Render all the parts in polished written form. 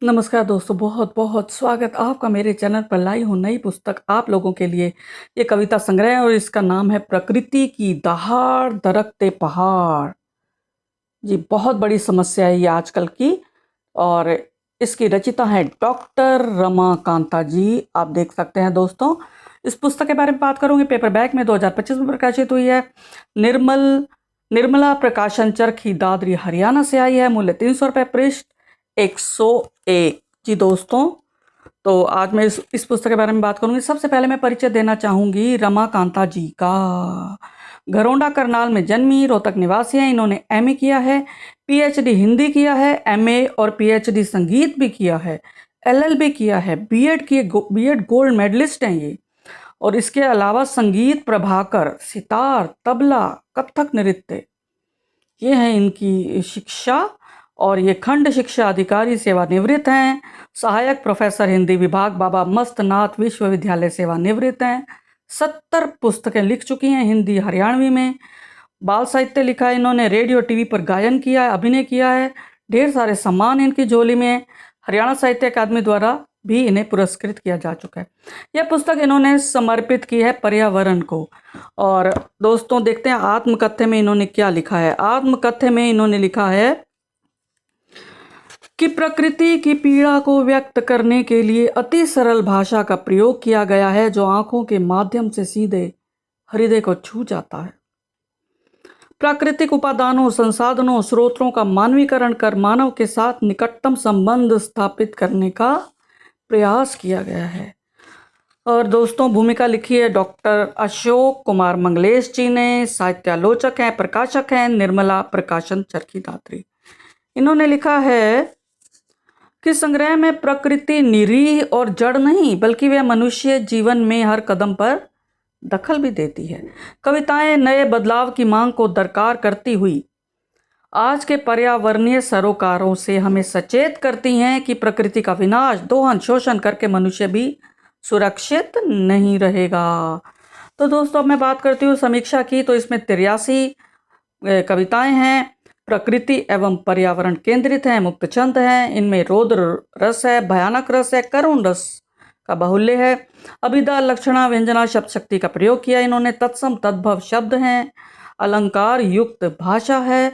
नमस्कार दोस्तों, बहुत बहुत स्वागत आपका मेरे चैनल पर। लाई हूँ नई पुस्तक आप लोगों के लिए। ये कविता संग्रह है और इसका नाम है प्रकृति की दहाड़ दरकते पहाड़। जी, बहुत बड़ी समस्या है ये आजकल की। और इसकी रचिता है डॉक्टर रमाकांता जी। आप देख सकते हैं दोस्तों, इस पुस्तक के बारे में बात करूंगी। पेपरबैक में 2025 में प्रकाशित हुई है। निर्मला प्रकाशन, चरखी दादरी, हरियाणा से आई है। मूल्य 300 रुपये, पृष्ठ 101। जी दोस्तों, तो आज मैं इस पुस्तक के बारे में बात करूंगी। सबसे पहले मैं परिचय देना चाहूंगी रमाकांता जी का। घरोंडा करनाल में जन्मी, रोहतक निवासी हैं। इन्होंने एमए किया है, पीएचडी हिंदी किया है, एमए और पीएचडी संगीत भी किया है, एलएलबी किया है, बीएड गोल्ड मेडलिस्ट हैं ये। और इसके अलावा संगीत प्रभाकर, सितार, तबला, कथक नृत्य, ये है इनकी शिक्षा। और ये खंड शिक्षा अधिकारी सेवानिवृत्त हैं। सहायक प्रोफेसर हिंदी विभाग, बाबा मस्तनाथ विश्वविद्यालय सेवानिवृत्त हैं। 70 पुस्तकें लिख चुकी हैं हिंदी हरियाणवी में। बाल साहित्य लिखा है इन्होंने, रेडियो टीवी पर गायन किया है, अभिनय किया है। ढेर सारे सम्मान इनकी झोली में है। हरियाणा साहित्य अकादमी द्वारा भी इन्हें पुरस्कृत किया जा चुका है। यह पुस्तक इन्होंने समर्पित की है पर्यावरण को। और दोस्तों देखते हैं आत्मकथ्य में इन्होंने क्या लिखा है। आत्मकथ्य में इन्होंने लिखा है कि प्रकृति की पीड़ा को व्यक्त करने के लिए अति सरल भाषा का प्रयोग किया गया है, जो आंखों के माध्यम से सीधे हृदय को छू जाता है। प्राकृतिक उपादानों, संसाधनों, स्रोतों का मानवीकरण कर मानव के साथ निकटतम संबंध स्थापित करने का प्रयास किया गया है। और दोस्तों भूमिका लिखी है डॉक्टर अशोक कुमार मंगलेश जी ने। साहित्यालोचक हैं, प्रकाशक हैं, निर्मला प्रकाशन, चरखी दादरी। इन्होंने लिखा है कि संग्रह में प्रकृति निरीह और जड़ नहीं, बल्कि वह मनुष्य जीवन में हर कदम पर दखल भी देती है। कविताएं नए बदलाव की मांग को दरकार करती हुई आज के पर्यावरणीय सरोकारों से हमें सचेत करती हैं कि प्रकृति का विनाश, दोहन, शोषण करके मनुष्य भी सुरक्षित नहीं रहेगा। तो दोस्तों अब मैं बात करती हूँ समीक्षा की। तो इसमें 83 कविताएं हैं, प्रकृति एवं पर्यावरण केंद्रित हैं, मुक्त छंद हैं। इनमें रौद्र रस है, भयानक रस है, करुण रस का बाहुल्य है। अभिधा, लक्षणा, व्यंजना, शब्द शक्ति का प्रयोग किया इन्होंने। तत्सम तद्भव शब्द हैं, अलंकार युक्त भाषा है।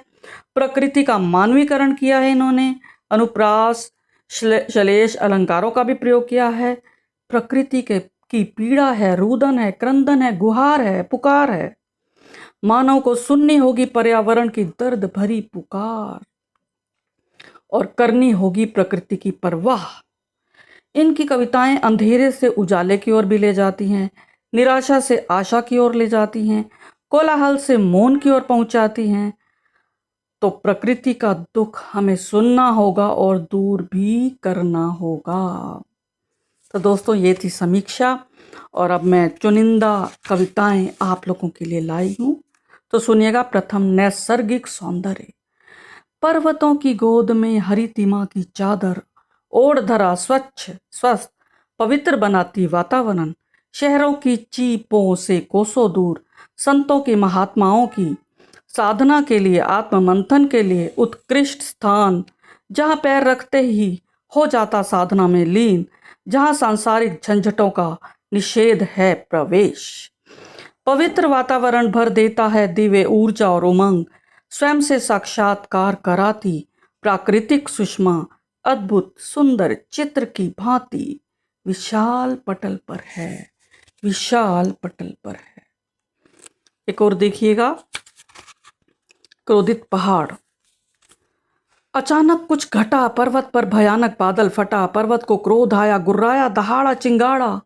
प्रकृति का मानवीकरण किया है इन्होंने। अनुप्रास, श्लेष अलंकारों का भी प्रयोग किया है। प्रकृति की पीड़ा है, रुदन है, क्रंदन है, गुहार है, पुकार है। मानव को सुननी होगी पर्यावरण की दर्द भरी पुकार और करनी होगी प्रकृति की परवाह। इनकी कविताएं अंधेरे से उजाले की ओर भी ले जाती हैं, निराशा से आशा की ओर ले जाती हैं, कोलाहल से मौन की ओर पहुंचाती हैं। तो प्रकृति का दुख हमें सुनना होगा और दूर भी करना होगा। तो दोस्तों ये थी समीक्षा। और अब मैं चुनिंदा कविताएं आप लोगों के लिए लाई हूं, तो सुनिएगा। प्रथम, नैसर्गिक सौंदर्य। पर्वतों की गोद में हरितिमा की चादर ओढ़ धरा, स्वच्छ स्वस्थ पवित्र बनाती वातावरण। शहरों की चीपों से कोसों दूर, संतों की, महात्माओं की साधना के लिए, आत्म मंथन के लिए उत्कृष्ट स्थान, जहाँ पैर रखते ही हो जाता साधना में लीन, जहाँ सांसारिक झंझटों का निषेध है प्रवेश। पवित्र वातावरण भर देता है दिव्य ऊर्जा और उमंग, स्वयं से साक्षात्कार कराती प्राकृतिक सुषमा, अद्भुत सुंदर चित्र की भांति विशाल पटल पर है, विशाल पटल पर है। एक और देखिएगा, क्रोधित पहाड़। अचानक कुछ घटा, पर्वत पर भयानक बादल फटा, पर्वत को क्रोध आया, गुर्राया, दहाड़ा, चिंगाड़ा।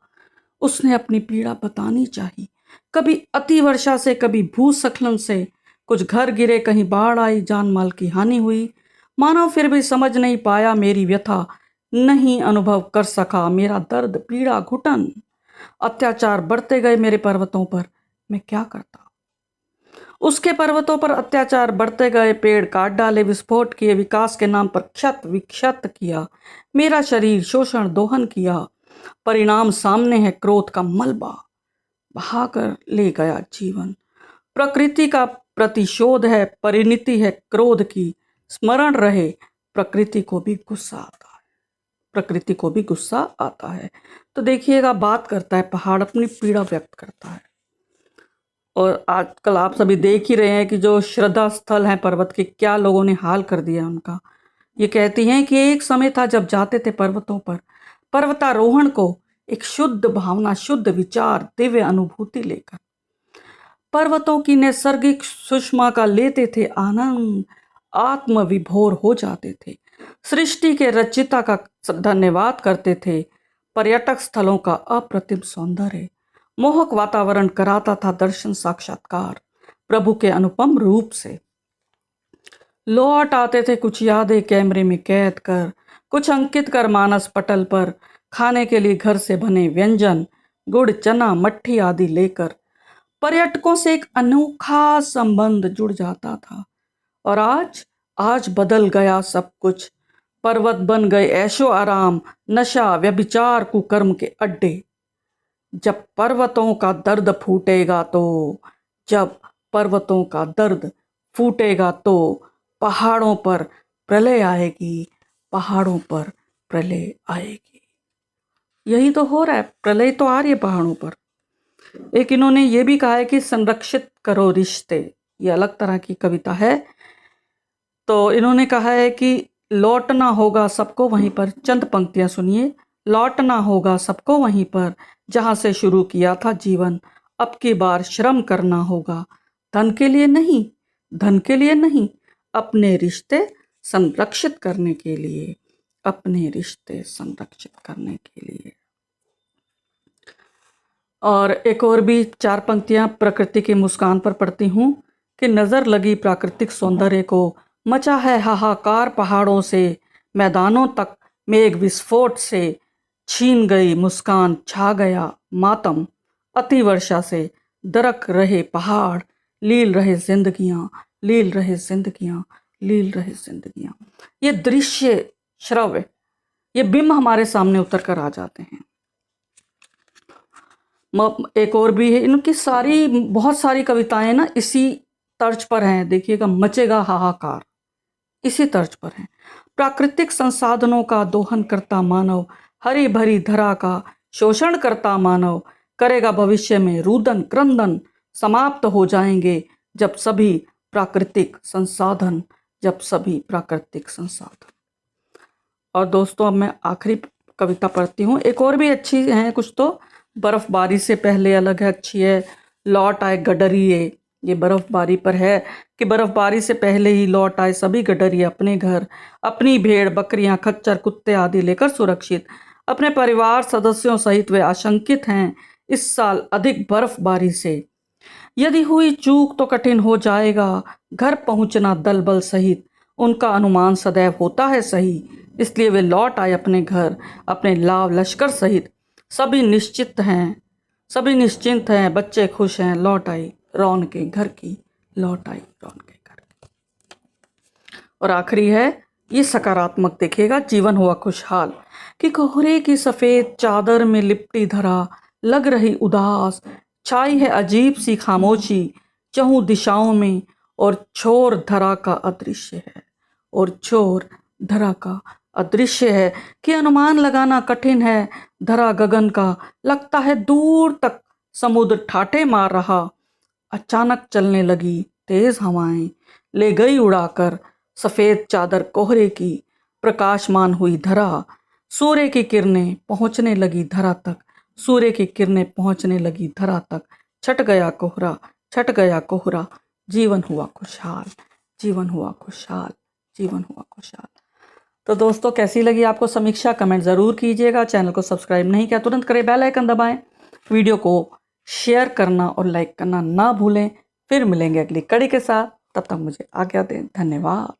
उसने अपनी पीड़ा बतानी चाहिए। कभी अति वर्षा से, कभी भूस्खलन से, कुछ घर गिरे, कहीं बाढ़ आई, जान माल की हानि हुई। मानव फिर भी समझ नहीं पाया मेरी व्यथा, नहीं अनुभव कर सका मेरा दर्द, पीड़ा, घुटन। अत्याचार बढ़ते गए मेरे पर्वतों पर, मैं क्या करता। उसके पर्वतों पर अत्याचार बढ़ते गए, पेड़ काट डाले, विस्फोट किए, विकास के नाम पर क्षत विक्षत किया, मेरा शरीर शोषण दोहन किया। परिणाम सामने है, क्रोध का मलबा बहाकर ले गया जीवन। प्रकृति का प्रतिशोध है, परिणति है क्रोध की। स्मरण रहे, प्रकृति को भी गुस्सा आता है। प्रकृति को भी गुस्सा आता है। तो देखिएगा, बात करता है, पहाड़ अपनी पीड़ा व्यक्त करता है। और आजकल आप सभी देख ही रहे हैं कि जो श्रद्धा स्थल हैं पर्वत के, क्या लोगों ने हाल कर दिया उनका। ये कहती हैं कि एक समय था जब जाते थे पर्वतों पर पर्वतारोहण को एक शुद्ध भावना, शुद्ध विचार, दिव्य अनुभूति लेकर। पर्वतों की नैसर्गिक सुषमा का लेते थे आनंद, आत्म विभोर हो जाते थे, सृष्टि के रचिता का धन्यवाद करते थे। पर्यटक स्थलों का अप्रतिम सौंदर्य, मोहक वातावरण कराता था दर्शन साक्षात्कार प्रभु के अनुपम रूप से। लौट आते थे कुछ यादें कैमरे में कैद कर, कुछ अंकित कर मानस पटल पर, खाने के लिए घर से बने व्यंजन, गुड़, चना, मट्ठी आदि लेकर। पर्यटकों से एक अनोखा संबंध जुड़ जाता था। और आज बदल गया सब कुछ। पर्वत बन गए ऐशो आराम, नशा, व्यभिचार, कुकर्म के अड्डे। जब पर्वतों का दर्द फूटेगा तो, जब पर्वतों का दर्द फूटेगा तो पहाड़ों पर प्रलय आएगी, पहाड़ों पर प्रलय आएगी। यही तो हो रहा है, प्रलय तो आ रही है पहाड़ों पर। एक इन्होंने ये भी कहा है कि संरक्षित करो रिश्ते, ये अलग तरह की कविता है। तो इन्होंने कहा है कि लौटना होगा सबको वहीं पर। चंद पंक्तियां सुनिए। लौटना होगा सबको वहीं पर जहां से शुरू किया था जीवन, अब की बार श्रम करना होगा, धन के लिए नहीं, धन के लिए नहीं, अपने रिश्ते संरक्षित करने के लिए, अपने रिश्ते संरक्षित करने के लिए। और एक और भी 4 पंक्तियां प्रकृति की मुस्कान पर पढ़ती हूँ कि नजर लगी प्राकृतिक सौंदर्य को, मचा है हाहाकार पहाड़ों से, मैदानों तक मेघ विस्फोट से, छीन गई मुस्कान, छा गया मातम, अति वर्षा से दरक रहे पहाड़, लील रहे जिंदगियां, लील रहे जिंदगियां, लील रहे जिंदगियां। ये दृश्य, श्रव्य, ये बिंब हमारे सामने उतर कर आ जाते हैं। एक और भी है, इनकी सारी बहुत सारी कविताएं ना इसी तर्ज पर हैं। देखिएगा, मचेगा हाहाकार, इसी तर्ज पर है। प्राकृतिक संसाधनों का दोहन करता मानव, हरी भरी धरा का शोषण करता मानव, करेगा भविष्य में रुदन क्रंदन, समाप्त हो जाएंगे जब सभी प्राकृतिक संसाधन, जब सभी प्राकृतिक संसाधन। और दोस्तों, अब मैं आखिरी कविता पढ़ती हूँ। एक और भी अच्छी है कुछ तो, बर्फबारी से पहले अलग है, अच्छी है। लौट आए गडरिए, ये बर्फबारी पर है कि बर्फबारी से पहले ही लौट आए सभी गडरिए अपने घर, अपनी भेड़, बकरियां, खच्चर, कुत्ते आदि लेकर सुरक्षित। अपने परिवार सदस्यों सहित वे आशंकित हैं इस साल अधिक बर्फबारी से। यदि हुई चूक तो कठिन हो जाएगा घर पहुंचना दल बल सहित, उनका अनुमान सदैव होता है सही, इसलिए वे लौट आए अपने घर अपने लाव लश्कर सहित। सभी निश्चित हैं, सभी निश्चिंत हैं, बच्चे खुश हैं, लौट आई रौन के घर की, लौट आई रौन के घर की। और आखिरी है ये सकारात्मक, देखिएगा, जीवन हुआ खुशहाल कि कोहरे की सफेद चादर में लिपटी धरा लग रही उदास, छाई है अजीब सी खामोशी चहुं दिशाओं में, और छोर धरा का अदृश्य है, और छोर धरा का अदृश्य है कि अनुमान लगाना कठिन है धरा गगन का, लगता है दूर तक समुद्र ठाठे मार रहा। अचानक चलने लगी तेज हवाएं, ले गई उड़ाकर सफेद चादर कोहरे की, प्रकाशमान हुई धरा, सूर्य की किरणें पहुंचने लगी धरा तक, सूर्य की किरणें पहुंचने लगी धरा तक, छट गया कोहरा, छट गया कोहरा, जीवन हुआ खुशहाल, जीवन हुआ खुशहाल, जीवन हुआ खुशहाल। तो दोस्तों, कैसी लगी आपको समीक्षा, कमेंट ज़रूर कीजिएगा। चैनल को सब्सक्राइब नहीं किया तुरंत करें, बेल आइकन दबाएं, वीडियो को शेयर करना और लाइक करना ना भूलें। फिर मिलेंगे अगली कड़ी के साथ, तब तक मुझे आज्ञा दें। धन्यवाद।